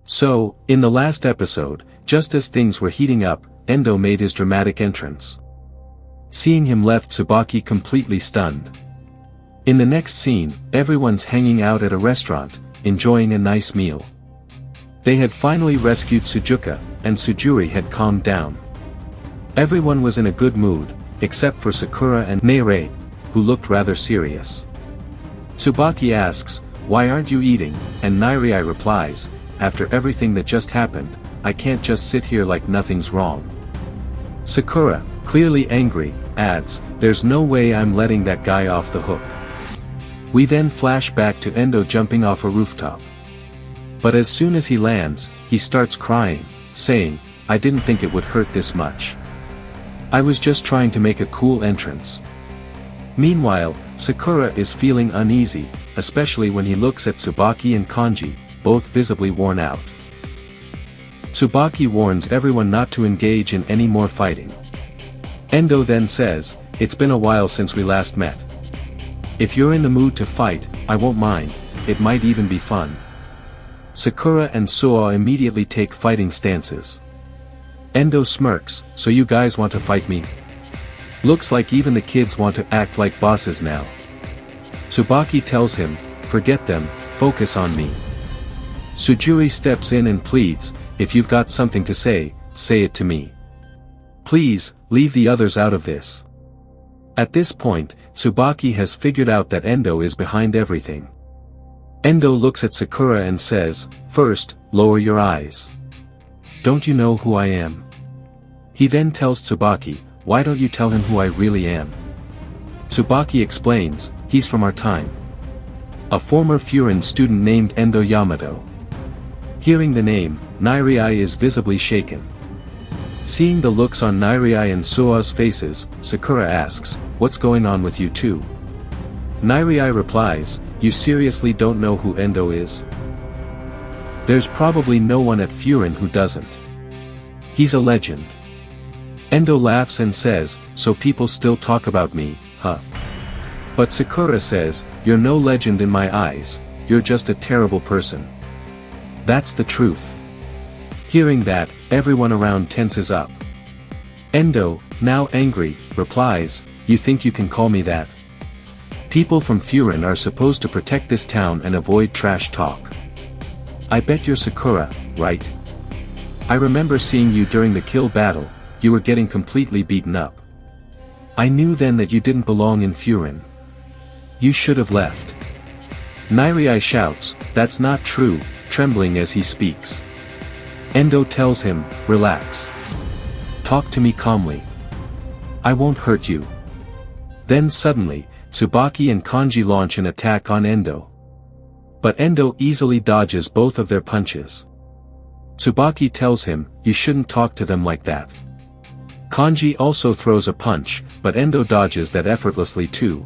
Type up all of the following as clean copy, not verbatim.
So, in the last episode, just as things were heating up, Endo made his dramatic entrance. Seeing him left Tsubaki completely stunned. In the next scene, everyone's hanging out at a restaurant, enjoying a nice meal. They had finally rescued Sujuka, and Sujuri had calmed down. Everyone was in a good mood, except for Sakura and Neire, who looked rather serious. Tsubaki asks, "Why aren't you eating?" and Neire replies, "After everything that just happened, I can't just sit here like nothing's wrong." Sakura, clearly angry, adds, "There's no way I'm letting that guy off the hook." We then flash back to Endo jumping off a rooftop. But as soon as he lands, he starts crying, saying, "I didn't think it would hurt this much. I was just trying to make a cool entrance." Meanwhile, Sakura is feeling uneasy, especially when he looks at Tsubaki and Kanji, both visibly worn out. Tsubaki warns everyone not to engage in any more fighting. Endo then says, "It's been a while since we last met. If you're in the mood to fight, I won't mind, it might even be fun." Sakura and Suo immediately take fighting stances. Endo smirks, "So you guys want to fight me? Looks like even the kids want to act like bosses now." Tsubaki tells him, "Forget them, focus on me." Sujuri steps in and pleads, "If you've got something to say it to me. Please, leave the others out of this." At this point, Tsubaki has figured out that Endo is behind everything. Endo looks at Sakura and says, "First, lower your eyes. Don't you know who I am?" He then tells Tsubaki, "Why don't you tell him who I really am?" Tsubaki explains, "He's from our time. A former Furin student named Endo Yamato." Hearing the name, Neire is visibly shaken. Seeing the looks on Neire and Suo's faces, Sakura asks, "What's going on with you two?" Neire replies, "You seriously don't know who Endo is? There's probably no one at Furin who doesn't. He's a legend." Endo laughs and says, "So people still talk about me, huh?" But Sakura says, "You're no legend in my eyes, you're just a terrible person. That's the truth." Hearing that, everyone around tenses up. Endo, now angry, replies, "You think you can call me that? People from Furin are supposed to protect this town and avoid trash talk. I bet you're Sakura, right? I remember seeing you during the kill battle, you were getting completely beaten up. I knew then that you didn't belong in Furin. You should have left." Neire shouts, "That's not true," trembling as he speaks. Endo tells him, "Relax. Talk to me calmly. I won't hurt you." Then suddenly, Tsubaki and Kanji launch an attack on Endo. But Endo easily dodges both of their punches. Tsubaki tells him, "You shouldn't talk to them like that." Kanji also throws a punch, but Endo dodges that effortlessly too.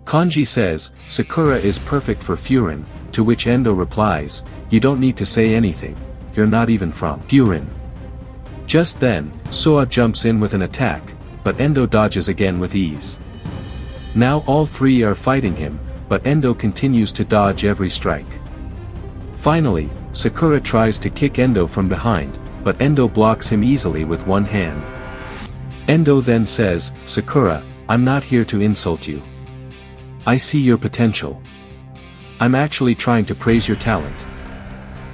Kanji says, "Sakura is perfect for Furin," to which Endo replies, "You don't need to say anything, you're not even from Furin." Just then, Suo jumps in with an attack, but Endo dodges again with ease. Now all three are fighting him, but Endo continues to dodge every strike. Finally, Sakura tries to kick Endo from behind, but Endo blocks him easily with one hand. Endo then says, "Sakura, I'm not here to insult you. I see your potential. I'm actually trying to praise your talent.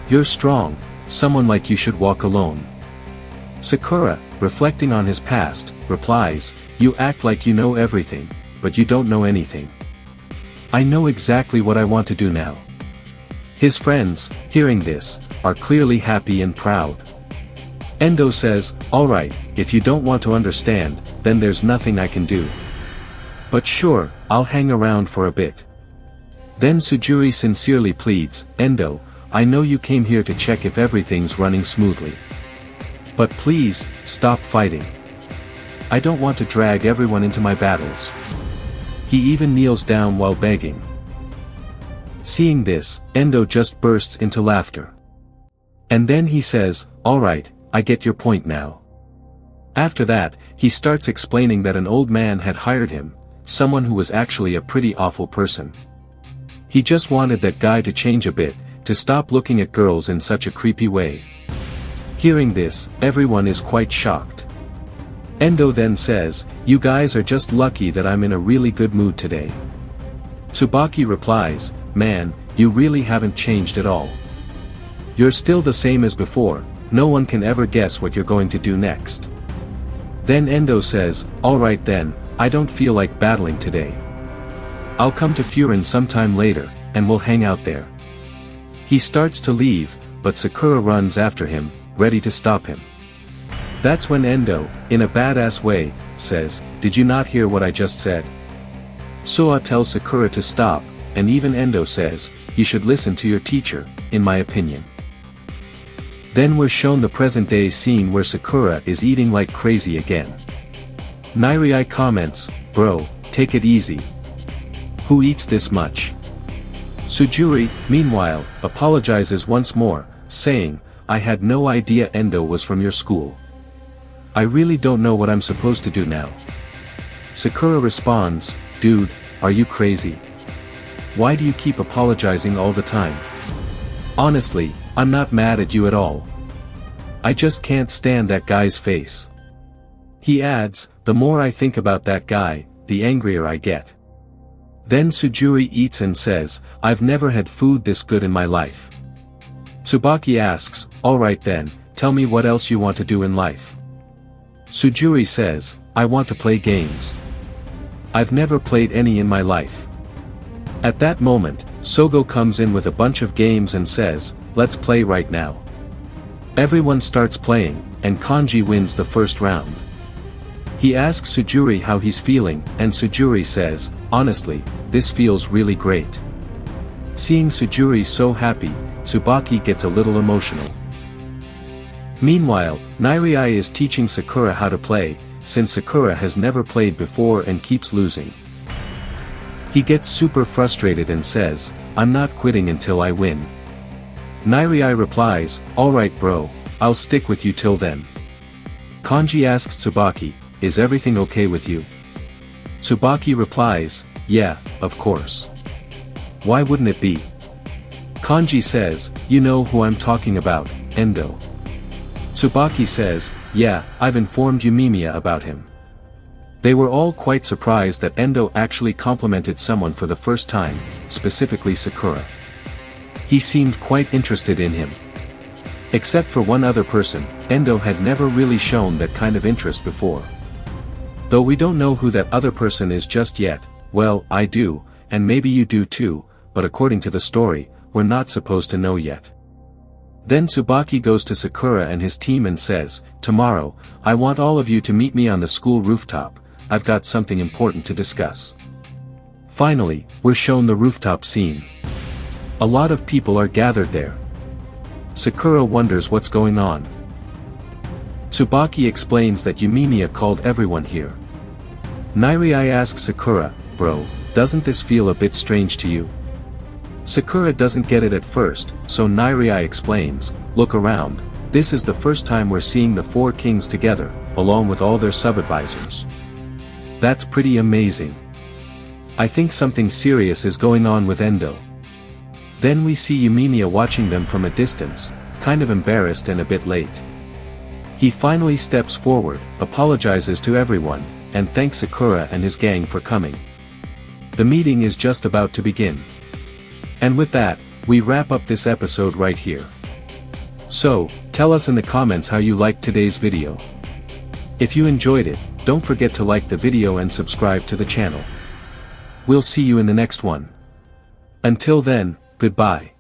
You're strong, someone like you should walk alone." Sakura, reflecting on his past, replies, "You act like you know everything, but you don't know anything. I know exactly what I want to do now." His friends, hearing this, are clearly happy and proud. Endo says, "Alright, if you don't want to understand, then there's nothing I can do. But sure, I'll hang around for a bit." Then Sujuri sincerely pleads, "Endo, I know you came here to check if everything's running smoothly. But please, stop fighting. I don't want to drag everyone into my battles." He even kneels down while begging. Seeing this, Endo just bursts into laughter. And then he says, "Alright, I get your point now." After that, he starts explaining that an old man had hired him, someone who was actually a pretty awful person. He just wanted that guy to change a bit, to stop looking at girls in such a creepy way. Hearing this, everyone is quite shocked. Endo then says, "You guys are just lucky that I'm in a really good mood today." Tsubaki replies, "Man, you really haven't changed at all. You're still the same as before, no one can ever guess what you're going to do next." Then Endo says, "Alright then, I don't feel like battling today. I'll come to Furin sometime later, and we'll hang out there." He starts to leave, but Sakura runs after him, ready to stop him. That's when Endo, in a badass way, says, "Did you not hear what I just said?" Suo tells Sakura to stop, and even Endo says, "You should listen to your teacher, in my opinion." Then we're shown the present-day scene where Sakura is eating like crazy again. Nairai comments, "Bro, take it easy. Who eats this much?" Sujuri, meanwhile, apologizes once more, saying, "I had no idea Endo was from your school. I really don't know what I'm supposed to do now." Sakura responds, "Dude, are you crazy? Why do you keep apologizing all the time? Honestly, I'm not mad at you at all. I just can't stand that guy's face." He adds, "The more I think about that guy, the angrier I get." Then Sujuri eats and says, "I've never had food this good in my life." Tsubaki asks, "Alright then, tell me what else you want to do in life." Sujuri says, "I want to play games. I've never played any in my life." At that moment, Sogo comes in with a bunch of games and says, "Let's play right now." Everyone starts playing, and Kanji wins the first round. He asks Sujuri how he's feeling, and Sujuri says, "Honestly, this feels really great." Seeing Sujuri so happy, Tsubaki gets a little emotional. Meanwhile, Nairai is teaching Sakura how to play, since Sakura has never played before and keeps losing. He gets super frustrated and says, "I'm not quitting until I win." Nairai replies, "Alright bro, I'll stick with you till then." Kanji asks Tsubaki, "Is everything okay with you?" Tsubaki replies, "Yeah, of course. Why wouldn't it be?" Kanji says, "You know who I'm talking about, Endo." Tsubaki says, "Yeah, I've informed Yumimiya about him." They were all quite surprised that Endo actually complimented someone for the first time, specifically Sakura. He seemed quite interested in him. Except for one other person, Endo had never really shown that kind of interest before. Though we don't know who that other person is just yet, well, I do, and maybe you do too, but according to the story, we're not supposed to know yet. Then Tsubaki goes to Sakura and his team and says, "Tomorrow, I want all of you to meet me on the school rooftop, I've got something important to discuss." Finally, we're shown the rooftop scene. A lot of people are gathered there. Sakura wonders what's going on. Tsubaki explains that Yumimiya called everyone here. Nairai asks Sakura, "Bro, doesn't this feel a bit strange to you?" Sakura doesn't get it at first, so Nairai explains, "Look around, this is the first time we're seeing the four kings together, along with all their sub-advisors. That's pretty amazing. I think something serious is going on with Endo." Then we see Yumimiya watching them from a distance, kind of embarrassed and a bit late. He finally steps forward, apologizes to everyone, and thanks Sakura and his gang for coming. The meeting is just about to begin. And with that, we wrap up this episode right here. So, tell us in the comments how you liked today's video. If you enjoyed it, don't forget to like the video and subscribe to the channel. We'll see you in the next one. Until then, goodbye.